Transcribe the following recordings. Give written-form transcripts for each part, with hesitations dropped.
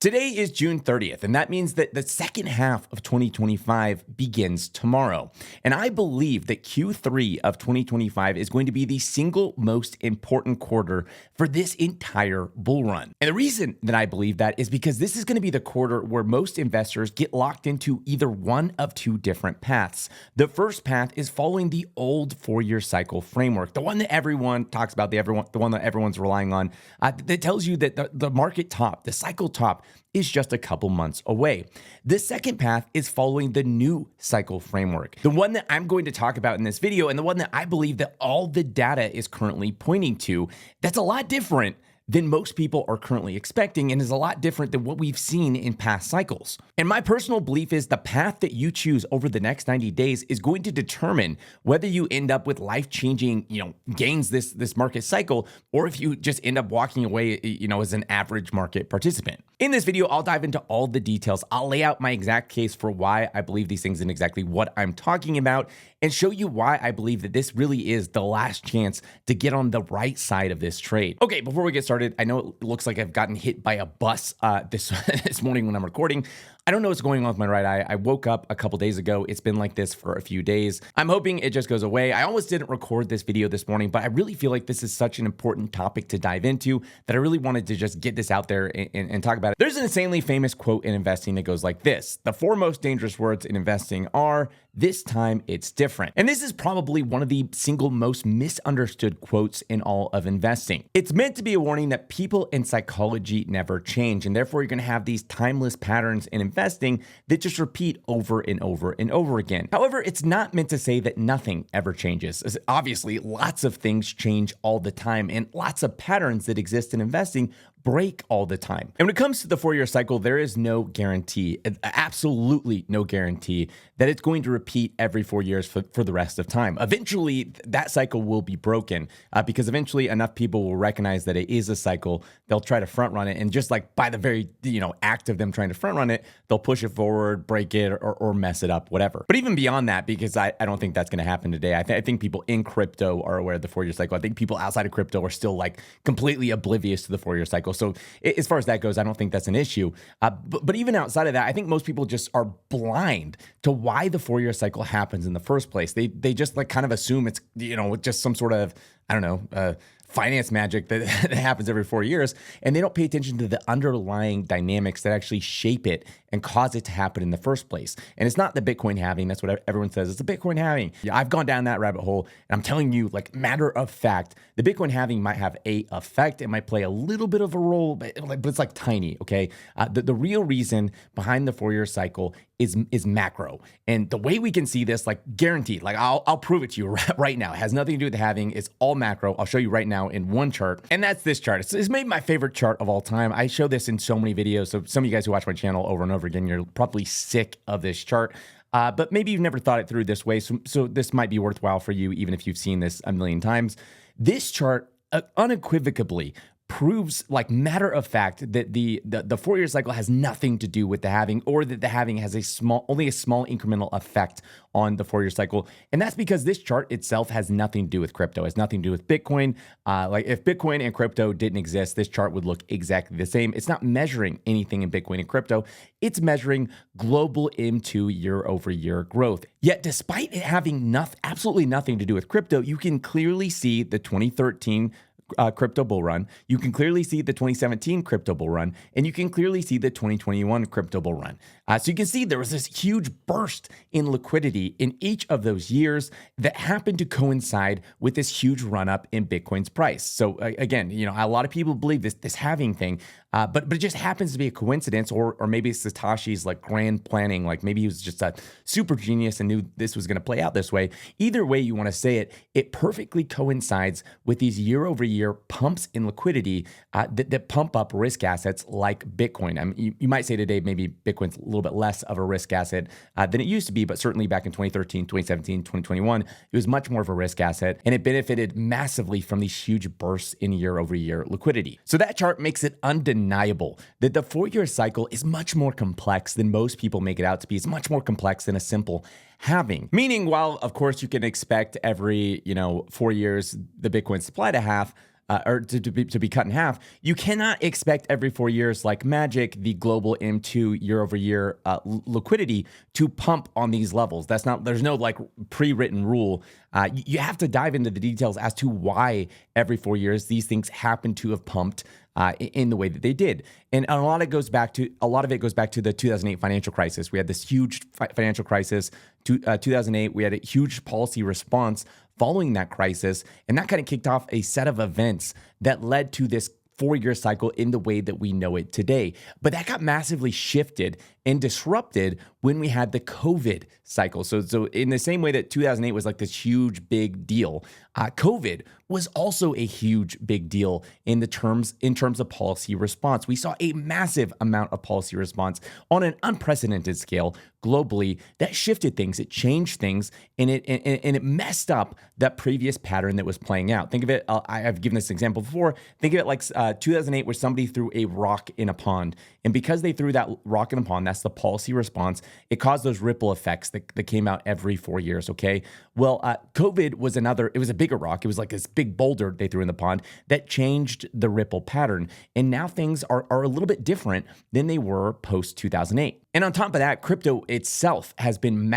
Today is June 30th, and that means that the second half of 2025 begins tomorrow. And I believe that Q3 of 2025 is going to be the single most important quarter for this entire bull run. And the reason that I believe that is because this is going to be the quarter where most investors get locked into either one of two different paths. The first path is following the old 4-year cycle framework, the one that everyone talks about, the one that everyone's relying on, that tells you that the market top, the cycle top, is just a couple months away. The second path is following the new cycle framework, the one that I'm going to talk about in this video, and the one that I believe that all the data is currently pointing to. That's a lot different than most people are currently expecting, and is a lot different than what we've seen in past cycles. And my personal belief is the path that you choose over the next 90 days is going to determine whether you end up with life-changing, gains this market cycle, or if you just end up walking away, as an average market participant. In this video, I'll dive into all the details. I'll lay out my exact case for why I believe these things and exactly what I'm talking about, and show you why I believe that this really is the last chance to get on the right side of this trade. Okay, before we get started, I know it looks like I've gotten hit by a bus this morning when I'm recording. I don't know what's going on with my right eye. I woke up a couple days ago. It's been like this for a few days. I'm hoping it just goes away. I almost didn't record this video this morning, but I really feel like this is such an important topic to dive into that I really wanted to just get this out there and talk about it. There's an insanely famous quote in investing that goes like this: the 4 most dangerous words in investing are, "This time it's different." And this is probably one of the single most misunderstood quotes in all of investing. It's meant to be a warning that people in psychology never change, and therefore you're going to have these timeless patterns in investing that just repeat over and over and over again. However, it's not meant to say that nothing ever changes. As obviously, lots of things change all the time, and lots of patterns that exist in investing break all the time. And when it comes to the 4-year cycle, there is no guarantee, absolutely no guarantee, that it's going to repeat every 4 years for the rest of time. Eventually, that cycle will be broken because eventually enough people will recognize that it is a cycle. They'll try to front run it, and just like by the very act of them trying to front run it, they'll push it forward, break it, or mess it up, whatever. But even beyond that, because I don't think that's going to happen today. I think people in crypto are aware of the 4-year cycle. I think people outside of crypto are still like completely oblivious to the 4-year cycle. So as far as that goes, I don't think that's an issue. But even outside of that, I think most people just are blind to why the 4-year cycle happens in the first place. They just like kind of assume it's, just some sort of, finance magic that happens every 4 years, and they don't pay attention to the underlying dynamics that actually shape it and cause it to happen in the first place. And it's not the Bitcoin halving. That's what everyone says. It's the Bitcoin halving. Yeah, I've gone down that rabbit hole, and I'm telling you, like, matter of fact, the Bitcoin halving might have a effect. It might play a little bit of a role, but it's like tiny, okay? The real reason behind the 4-year cycle is macro. And the way we can see this, like, guaranteed, like I'll prove it to you right now. It has nothing to do with the halving. It's all macro. I'll show you right now in one chart, and that's this chart. It's maybe my favorite chart of all time. I show this in so many videos. So some of you guys who watch my channel over and over again, you're probably sick of this chart. But maybe you've never thought it through this way. So this might be worthwhile for you, even if you've seen this a million times. This chart unequivocally proves, like, matter of fact, that the 4-year cycle has nothing to do with the halving, or that the halving has only a small incremental effect on the 4-year cycle. And that's because this chart itself has nothing to do with crypto. It has nothing to do with Bitcoin. Like, if Bitcoin and crypto didn't exist, this chart would look exactly the same. It's not measuring anything in Bitcoin and crypto. It's measuring global M2 year-over-year growth. Yet, despite it having absolutely nothing to do with crypto, you can clearly see the 2013 crypto bull run. You can clearly see the 2017 crypto bull run, and you can clearly see the 2021 crypto bull run. So you can see there was this huge burst in liquidity in each of those years that happened to coincide with this huge run up in Bitcoin's price. So again, a lot of people believe this halving thing, but it just happens to be a coincidence, or maybe Satoshi's like grand planning. Like, maybe he was just a super genius and knew this was going to play out this way. Either way you want to say it, it perfectly coincides with these year-over-year pumps in liquidity that pump up risk assets like Bitcoin. I mean, you might say today maybe Bitcoin's a little bit less of a risk asset than it used to be, but certainly back in 2013, 2017, 2021, it was much more of a risk asset, and it benefited massively from these huge bursts in year-over-year liquidity. So that chart makes it undeniable that the 4-year cycle is much more complex than most people make it out to be. It's much more complex than a simple halving. Meaning, while of course you can expect every 4 years the Bitcoin supply to halve, to be cut in half, you cannot expect every 4 years like magic the global M2 year over year liquidity to pump on these levels. There's no like pre-written rule. You have to dive into the details as to why every 4 years these things happen to have pumped in the way that they did. And a lot of it goes back to the 2008 financial crisis. We had this huge financial crisis. 2008, we had a huge policy response following that crisis, and that kind of kicked off a set of events that led to this 4 year cycle in the way that we know it today. But that got massively shifted and disrupted when we had the COVID cycle. So in the same way that 2008 was like this huge big deal, COVID was also a huge big deal in terms of policy response. We saw a massive amount of policy response on an unprecedented scale globally that shifted things, it changed things, and it messed up that previous pattern that was playing out. Think of it, I've given this example before, think of it like 2008 where somebody threw a rock in a pond. And because they threw that rock in a pond, that's the policy response, it caused those ripple effects that came out every 4 years, okay? Well, COVID was it was a bigger rock. It was like this big boulder they threw in the pond that changed the ripple pattern. And now things are a little bit different than they were post 2008. And on top of that, crypto itself has been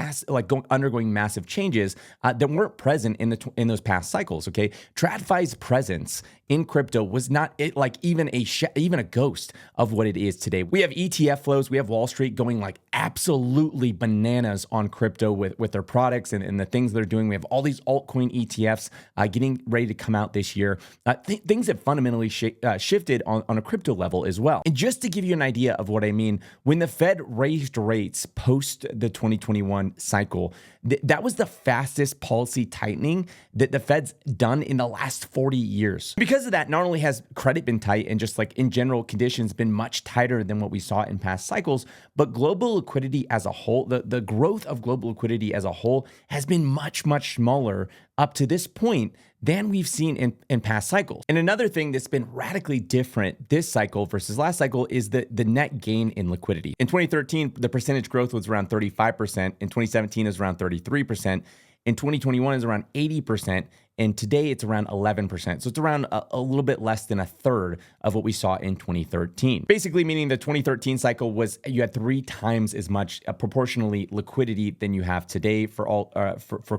undergoing massive changes that weren't present in those past cycles. Okay, TradFi's presence in crypto was not even a ghost of what it is today. We have ETF flows, we have Wall Street going like absolutely bananas on crypto with their products and the things they're doing. We have all these altcoin ETFs getting ready to come out this year. Things have fundamentally shifted on a crypto level as well. And just to give you an idea of what I mean, when the Fed raised rates post the 2021 cycle, that was the fastest policy tightening that the Fed's done in the last 40 years. Because of that, not only has credit been tight and just like in general conditions been much tighter than what we saw in past cycles, but global liquidity as a whole, the growth of global liquidity as a whole has been much, much smaller up to this point than we've seen in past cycles. And another thing that's been radically different this cycle versus last cycle is the net gain in liquidity. In 2013, the percentage growth was around 35%. In 2017, it was around 33%. In 2021, is around 80%. And today it's around 11%. So it's around a little bit less than a third of what we saw in 2013. Basically meaning the 2013 cycle was you had 3 times as much proportionally liquidity than you have today for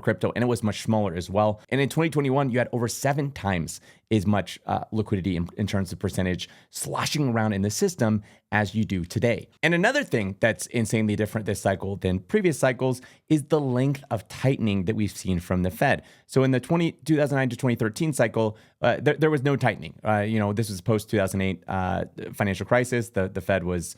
crypto, and it was much smaller as well. And in 2021, you had over 7 times as much liquidity in terms of percentage sloshing around in the system as you do today. And another thing that's insanely different this cycle than previous cycles is the length of tightening that we've seen from the Fed. So in the 2009 to 2013 cycle, there was no tightening. This was post 2008 financial crisis. The Fed was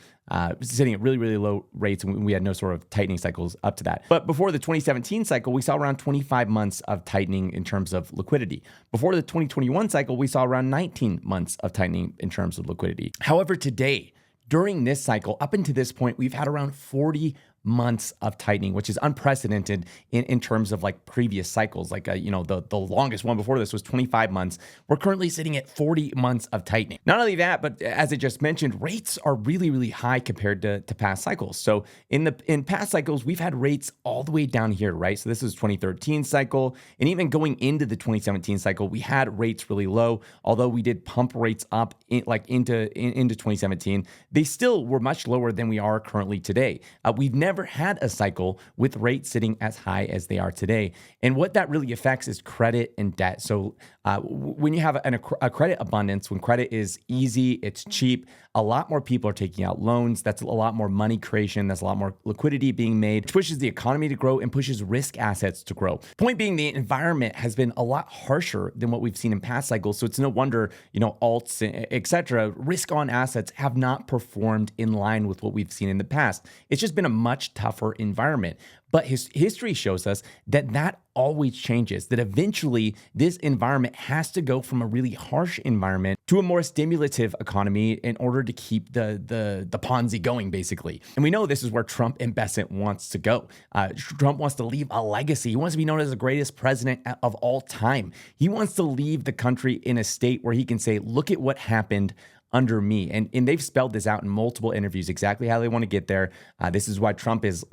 sitting at really, really low rates, and we had no sort of tightening cycles up to that. But before the 2017 cycle, we saw around 25 months of tightening in terms of liquidity. Before the 2021 cycle, we saw around 19 months of tightening in terms of liquidity. However, today, during this cycle, up until this point, we've had around 40 months of tightening, which is unprecedented in terms of like previous cycles. Like, the longest one before this was 25 months. We're currently sitting at 40 months of tightening. Not only that, but as I just mentioned, rates are really, really high compared to past cycles. So in past cycles, we've had rates all the way down here, right? So this is 2013 cycle. And even going into the 2017 cycle, we had rates really low. Although we did pump rates up into 2017, they still were much lower than we are currently today. We've never had a cycle with rates sitting as high as they are today. And what that really affects is credit and debt. So when you have a credit abundance, when credit is easy, it's cheap, a lot more people are taking out loans. That's a lot more money creation. That's a lot more liquidity being made, which pushes the economy to grow and pushes risk assets to grow. Point being, the environment has been a lot harsher than what we've seen in past cycles. So it's no wonder, alts, etc., risk on assets have not performed in line with what we've seen in the past. It's just been a much tougher environment. But history shows us that always changes, that eventually this environment has to go from a really harsh environment to a more stimulative economy in order to keep the Ponzi going, basically. And we know this is where Trump and Besant wants to go. Trump wants to leave a legacy. He wants to be known as the greatest president of all time. He wants to leave the country in a state where he can say, look at what happened under me. And they've spelled this out in multiple interviews, exactly how they want to get there. This is why Trump is,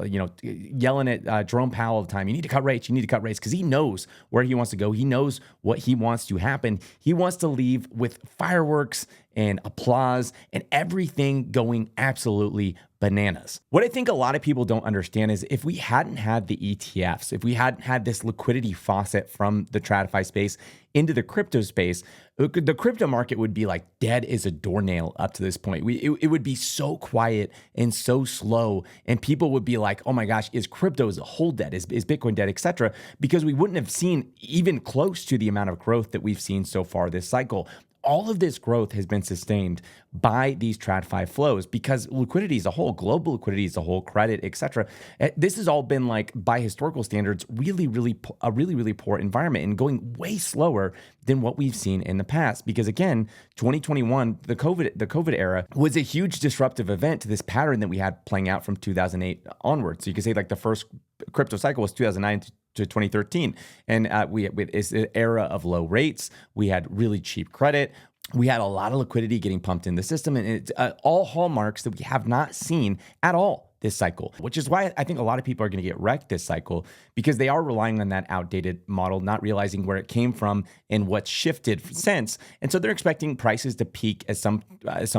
yelling at Jerome Powell all the time. You need to cut rates. You need to cut rates, because he knows where he wants to go. He knows what he wants to happen. He wants to leave with fireworks and applause and everything going absolutely bananas. What I think a lot of people don't understand is if we hadn't had the ETFs, if we hadn't had this liquidity faucet from the TradFi space into the crypto space, the crypto market would be like dead as a doornail up to this point. It would be so quiet and so slow, and people would be like, oh my gosh, is crypto as a whole dead? Is Bitcoin dead, etc.? Because we wouldn't have seen even close to the amount of growth that we've seen so far this cycle. All of this growth has been sustained by these TradFi flows because liquidity as a whole, global liquidity as a whole, credit, etc. This has all been, like, by historical standards, a really poor environment, and going way slower than what we've seen in the past. Because again, 2021, the COVID era was a huge disruptive event to this pattern that we had playing out from 2008 onwards. So you could say, like, the first crypto cycle was 2009 to 2013. And it's an era of low rates. We had really cheap credit. We had a lot of liquidity getting pumped in the system. And it's all hallmarks that we have not seen at all this cycle, which is why I think a lot of people are going to get wrecked this cycle, because they are relying on that outdated model, not realizing where it came from and what's shifted since. And so they're expecting prices to peak at some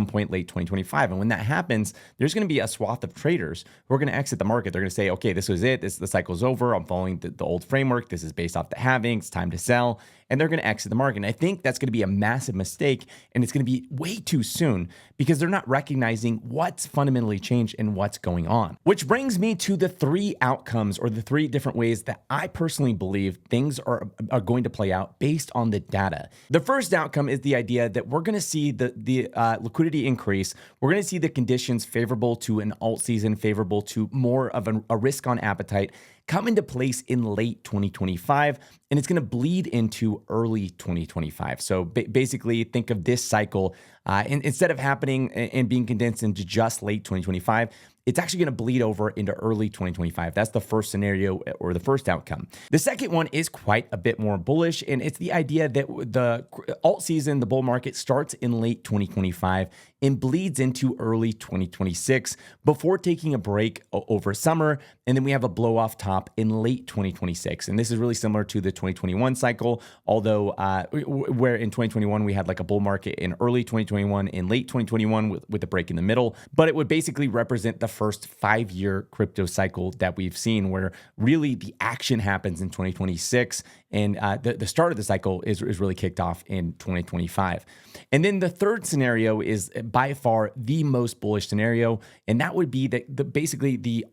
point late 2025. And when that happens, there's going to be a swath of traders who are going to exit the market. They're going to say, okay, this was it. The cycle's over. I'm following the old framework. This is based off the halving. It's time to sell. And they're going to exit the market. And I think that's going to be a massive mistake. And it's going to be way too soon, because they're not recognizing what's fundamentally changed and what's going on. Which brings me to the three outcomes, or the three different ways that I personally believe things are going to play out based on the data. The first outcome is the idea that we're going to see the liquidity increase. We're going to see the conditions favorable to an alt season, favorable to more of a risk on appetite, come into place in late 2025, and it's going to bleed into early 2025. So basically, think of this cycle instead of happening and being condensed into just late 2025, it's actually going to bleed over into early 2025. That's the first scenario, or the first outcome. The second one is quite a bit more bullish, and it's the idea that the alt season, the bull market, starts in late 2025 and bleeds into early 2026 before taking a break over summer, and then we have a blow off top in late 2026. And this is really similar to the 2021 cycle, although where in 2021 we had like a bull market in early 2021 and late 2021 with a break in the middle. But it would basically represent the first 5-year crypto cycle that we've seen, where really the action happens in 2026, and the start of the cycle is really kicked off in 2025. And then the third scenario is by far the most bullish scenario, and that would be that basically the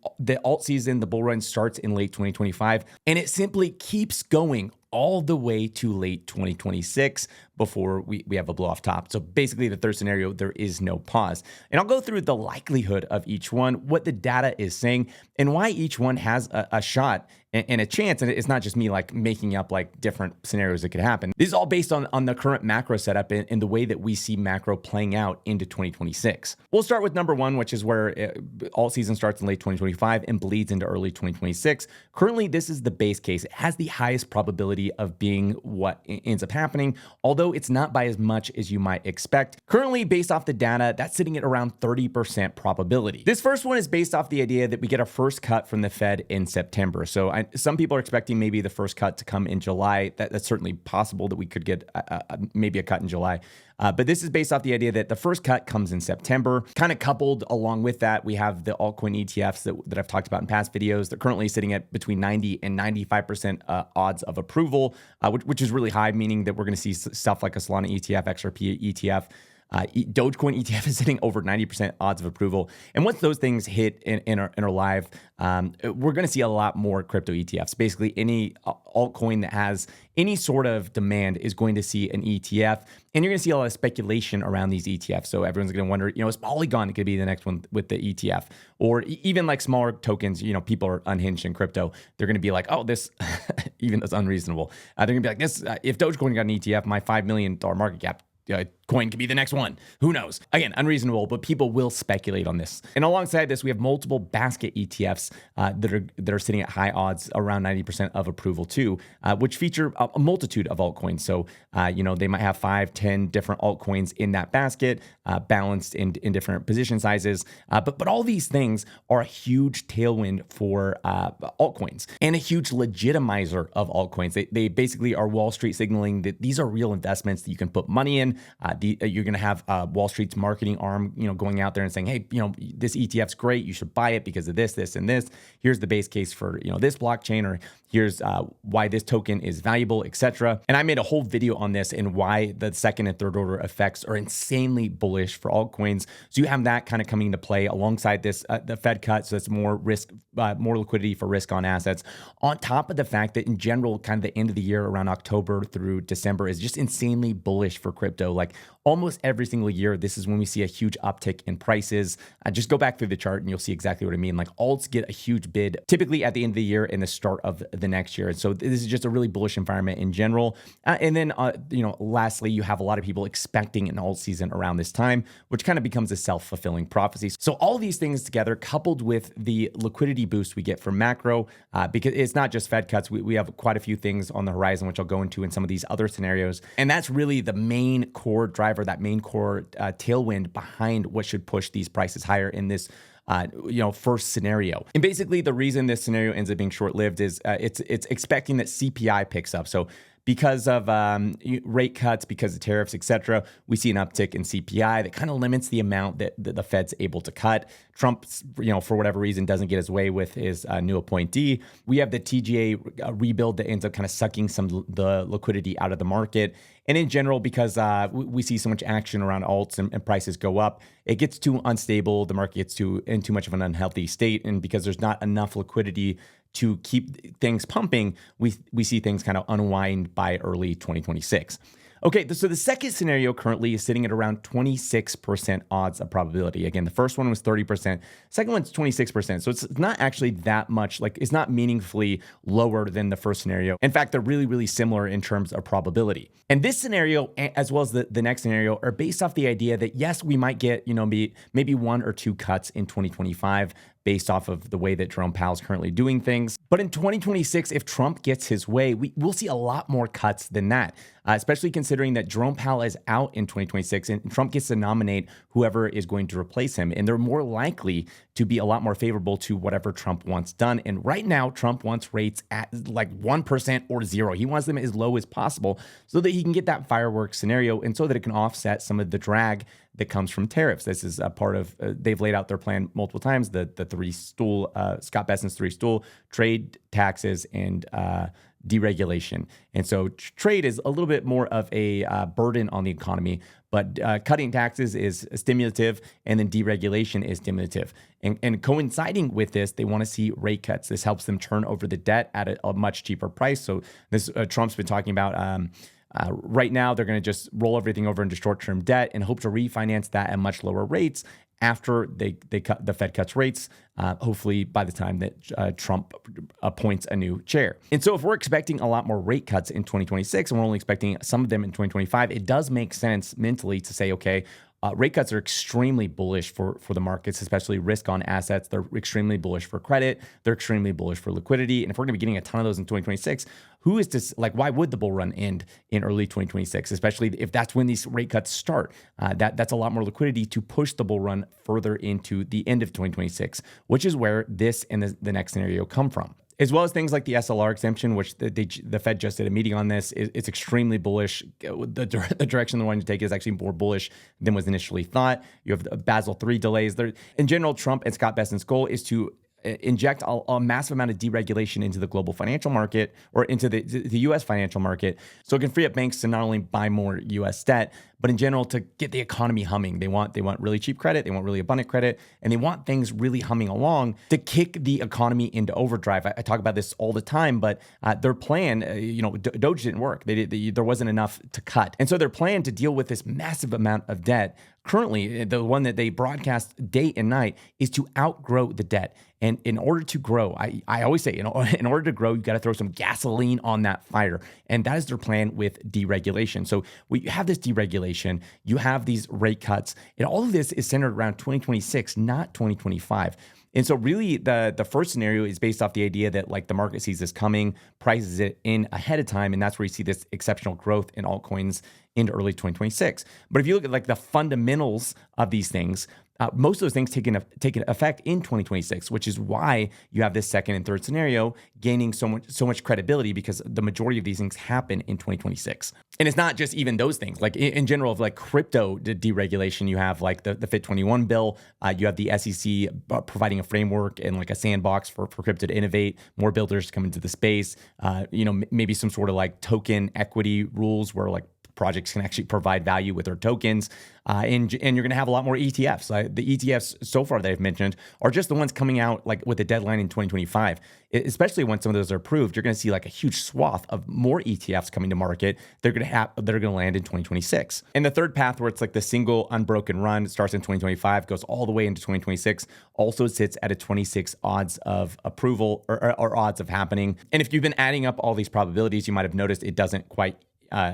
alt season, the bull run, starts in late 2025, and it simply keeps going all the way to late 2026 before we have a blow off top. So basically, the third scenario, there is no pause. And I'll go through the likelihood of each one, what the data is saying, and why each one has a shot and a chance. And it's not just me like making up like different scenarios that could happen. This is all based on the current macro setup and the way that we see macro playing out into 2026. We'll start with number one, which is where alt season starts in late 2025 and bleeds into early 2026. Currently, this is the base case. It has the highest probability of being what ends up happening, although it's not by as much as you might expect. Currently, based off the data, that's sitting at around 30% probability. This first one is based off the idea that we get a first cut from the Fed in September. So some people are expecting maybe the first cut to come in July. That's certainly possible that we could get maybe a cut in July. But this is based off the idea that the first cut comes in September. Kind of coupled along with that, we have the altcoin ETFs that I've talked about in past videos. They're currently sitting at between 90 and 95% odds of approval, which is really high, meaning that we're going to see stuff like a Solana ETF, XRP ETF. Dogecoin ETF is sitting over 90% odds of approval. And once those things hit in our live, we're going to see a lot more crypto ETFs. Basically, any altcoin that has any sort of demand is going to see an ETF. And you're going to see a lot of speculation around these ETFs. So everyone's going to wonder, is Polygon going to be the next one with the ETF? Or even like smaller tokens, people are unhinged in crypto. They're going to be like, oh, this, even that's unreasonable. They're going to be like, this, if Dogecoin got an ETF, my $5 million market cap coin could be the next one. Who knows? Again, unreasonable, but people will speculate on this. And alongside this, we have multiple basket ETFs that are sitting at high odds, around 90% of approval too, which feature a multitude of altcoins. So, they might have 5, 10 different altcoins in that basket, balanced in different position sizes. But all these things are a huge tailwind for altcoins and a huge legitimizer of altcoins. They basically are Wall Street signaling that these are real investments that you can put money in. You're going to have Wall Street's marketing arm, going out there and saying, hey, this ETF's great. You should buy it because of this, this, and this. Here's the base case for, this blockchain, or here's why this token is valuable, etc. And I made a whole video on this and why the second and third order effects are insanely bullish for altcoins. So you have that kind of coming into play alongside this, the Fed cut. So it's more risk, more liquidity for risk on assets. On top of the fact that in general, kind of the end of the year around October through December is just insanely bullish for crypto. Like almost every single year, this is when we see a huge uptick in prices. Just go back through the chart and you'll see exactly what I mean. Like alts get a huge bid typically at the end of the year and the start of the next year. And so this is just a really bullish environment in general. And then, lastly, you have a lot of people expecting an alt season around this time, which kind of becomes a self-fulfilling prophecy. So all these things together, coupled with the liquidity boost we get from macro, because it's not just Fed cuts. We have quite a few things on the horizon, which I'll go into in some of these other scenarios. And that's really the main core driver, that main core tailwind behind what should push these prices higher in this first scenario. And basically the reason this scenario ends up being short-lived is it's expecting that CPI picks up. So because of rate cuts, because of tariffs, et cetera, we see an uptick in CPI that kind of limits the amount that the Fed's able to cut. Trump, for whatever reason, doesn't get his way with his new appointee. We have the TGA rebuild that ends up kind of sucking some the liquidity out of the market. And in general, because we see so much action around alts and prices go up, it gets too unstable. The market gets in too much of an unhealthy state. And because there's not enough liquidity to keep things pumping, we see things kind of unwind by early 2026. Okay, so the second scenario currently is sitting at around 26% odds of probability. Again, the first one was 30%. Second one's 26%. So it's not actually that much, it's not meaningfully lower than the first scenario. In fact, they're really, really similar in terms of probability. And this scenario, as well as the next scenario, are based off the idea that, yes, we might get, maybe 1 or 2 cuts in 2025, based off of the way that Jerome Powell's currently doing things. But in 2026, if Trump gets his way, we'll see a lot more cuts than that, especially considering that Jerome Powell is out in 2026 and Trump gets to nominate whoever is going to replace him. And they're more likely to be a lot more favorable to whatever Trump wants done. And right now, Trump wants rates at 1% or 0. He wants them as low as possible so that he can get that fireworks scenario and so that it can offset some of the drag that comes from tariffs. This is a part of, they've laid out their plan multiple times, the Scott Bessent's 3-stool, trade, taxes, and deregulation. And so trade is a little bit more of a burden on the economy, but cutting taxes is stimulative, and then deregulation is stimulative. And coinciding with this, they want to see rate cuts. This helps them turn over the debt at a much cheaper price. So this Trump's been talking about right now, they're going to just roll everything over into short-term debt and hope to refinance that at much lower rates after the Fed cuts rates, hopefully by the time that Trump appoints a new chair. And so if we're expecting a lot more rate cuts in 2026 and we're only expecting some of them in 2025, it does make sense mentally to say, okay, rate cuts are extremely bullish for the markets, especially risk on assets. They're extremely bullish for credit. They're extremely bullish for liquidity. And if we're going to be getting a ton of those in 2026, who is this? Why would the bull run end in early 2026, especially if that's when these rate cuts start? That's a lot more liquidity to push the bull run further into the end of 2026, which is where this and the next scenario come from. As well as things like the SLR exemption, which the Fed just did a meeting on this. It's extremely bullish. The direction they want to take is actually more bullish than was initially thought. You have the Basel III delays. In general, Trump and Scott Bessent's goal is to inject a massive amount of deregulation into the global financial market or into the U.S. financial market so it can free up banks to not only buy more U.S. debt, but in general to get the economy humming. They want really cheap credit, they want really abundant credit, and they want things really humming along to kick the economy into overdrive. I talk about this all the time, but their plan, Doge didn't work. There wasn't enough to cut. And so their plan to deal with this massive amount of debt currently, the one that they broadcast day and night, is to outgrow the debt. And in order to grow, I always say, in order to grow, you got to throw some gasoline on that fire. And that is their plan with deregulation. So we have this deregulation, you have these rate cuts, and all of this is centered around 2026, not 2025. And so really the first scenario is based off the idea that like the market sees this coming, prices it in ahead of time, and that's where you see this exceptional growth in altcoins into early 2026. But if you look at like the fundamentals of these things, most of those things taking effect in 2026, which is why you have this second and third scenario gaining so much credibility, because the majority of these things happen in 2026. And it's not just even those things. Like in general, of like crypto deregulation, you have like the FIT21 bill, you have the SEC providing a framework and like a sandbox for crypto to innovate, more builders to come into the space, maybe some sort of like token equity rules where like projects can actually provide value with their tokens. And you're going to have a lot more ETFs. The ETFs so far that I've mentioned are just the ones coming out like with a deadline in 2025. Especially when some of those are approved, you're going to see like a huge swath of more ETFs coming to market. They're going to land in 2026. And the third path, where it's like the single unbroken run, starts in 2025, goes all the way into 2026, also sits at a 26 odds of approval or odds of happening. And if you've been adding up all these probabilities, you might have noticed it doesn't quite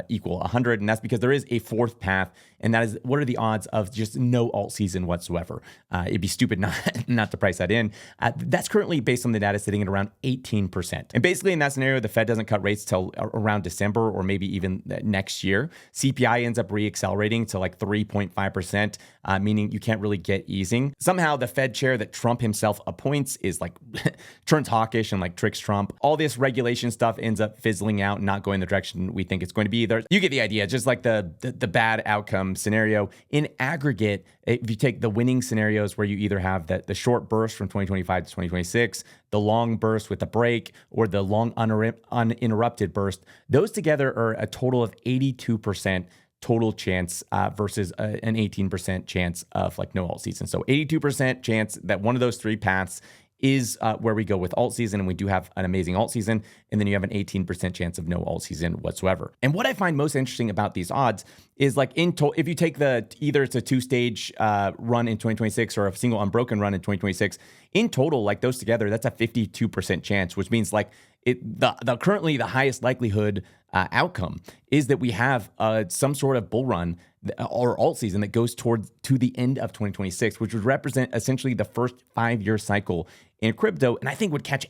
equal 100, and that's because there is a fourth path, and that is what are the odds of just no alt season whatsoever. It'd be stupid not to price that in. That's currently, based on the data, sitting at around 18%. And basically in that scenario, the Fed doesn't cut rates till around December or maybe even next year. CPI ends up re-accelerating to like 3.5%, meaning you can't really get easing. Somehow the Fed chair that Trump himself appoints is like turns hawkish and like tricks Trump. All this regulation stuff ends up fizzling out and not going the direction we think it's going to be. You get the idea. Just like the bad outcome scenario in aggregate, if you take the winning scenarios where you either have the short burst from 2025 to 2026, the long burst with a break, or the long uninterrupted burst, those together are a total of 82% total chance versus an 18% chance of like no alt season. So 82% chance that one of those three paths is where we go with alt season, and we do have an amazing alt season, and then you have an 18% chance of no alt season whatsoever. And what I find most interesting about these odds is like if you take either it's a two-stage run in 2026 or a single unbroken run in 2026, in total, like those together, that's a 52% chance, which means like currently the highest likelihood outcome is that we have some sort of bull run or alt season that goes to the end of 2026, which would represent essentially the first 5-year cycle in crypto, and I think would catch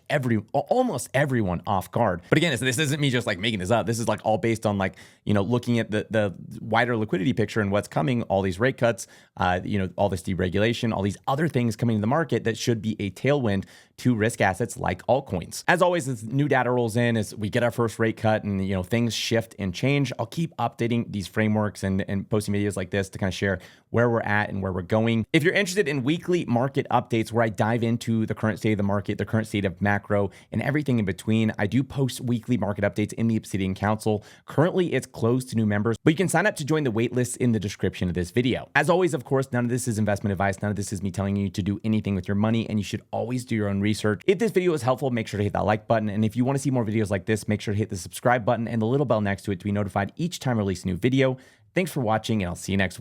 almost everyone off guard. But again, this isn't me just like making this up. This is like all based on like, looking at the wider liquidity picture and what's coming, all these rate cuts, all this deregulation, all these other things coming to the market that should be a tailwind to risk assets like altcoins. As always, as new data rolls in, as we get our first rate cut and things shift and change, I'll keep updating these frameworks and posting videos like this to kind of share where we're at and where we're going. If you're interested in weekly market updates where I dive into the current state of the market, the current state of macro, and everything in between, I do post weekly market updates in the Obsidian Council. Currently, it's closed to new members, but you can sign up to join the waitlist in the description of this video. As always, of course, none of this is investment advice. None of this is me telling you to do anything with your money, and you should always do your own research. If this video was helpful, make sure to hit that like button. And if you want to see more videos like this, make sure to hit the subscribe button and the little bell next to it to be notified each time I release a new video. Thanks for watching, and I'll see you next week.